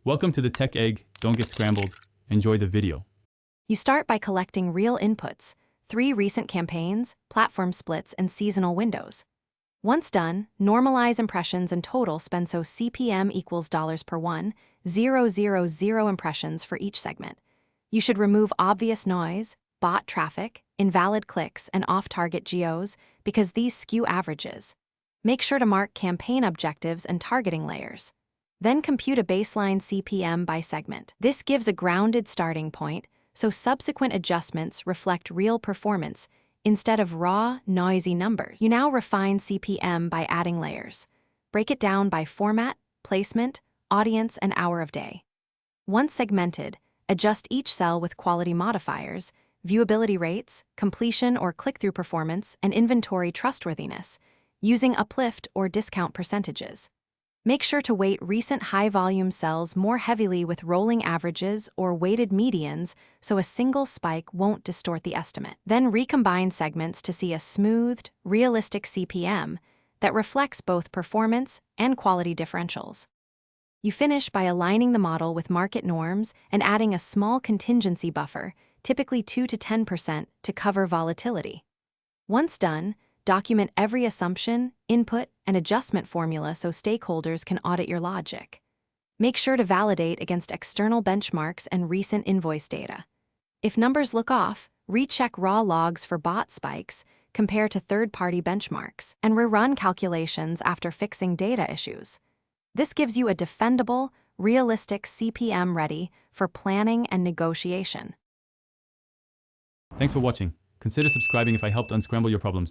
Welcome to the Tech Egg. Don't get scrambled. Enjoy the video. You start by collecting real inputs, 3 recent campaigns, platform splits, and seasonal windows. Once done, normalize impressions and total spend so CPM equals dollars per 1,000 impressions for each segment. You should remove obvious noise, bot traffic, invalid clicks, and off-target geos because these skew averages. Make sure to mark campaign objectives and targeting layers. Then compute a baseline CPM by segment. This gives a grounded starting point, so subsequent adjustments reflect real performance instead of raw, noisy numbers. You now refine CPM by adding layers. Break it down by format, placement, audience, and hour of day. Once segmented, adjust each cell with quality modifiers, viewability rates, completion or click-through performance, and inventory trustworthiness, using uplift or discount percentages. Make sure to weight recent high-volume cells more heavily with rolling averages or weighted medians so a single spike won't distort the estimate. Then recombine segments to see a smoothed, realistic CPM that reflects both performance and quality differentials. You finish by aligning the model with market norms and adding a small contingency buffer, typically 2 to 10%, to cover volatility. Once done, document every assumption, input, and adjustment formula so stakeholders can audit your logic. Make sure to validate against external benchmarks and recent invoice data. If numbers look off, recheck raw logs for bot spikes, compare to third-party benchmarks, and rerun calculations after fixing data issues. This gives you a defendable, realistic CPM ready for planning and negotiation. Thanks for watching. Consider subscribing if I helped unscramble your problems.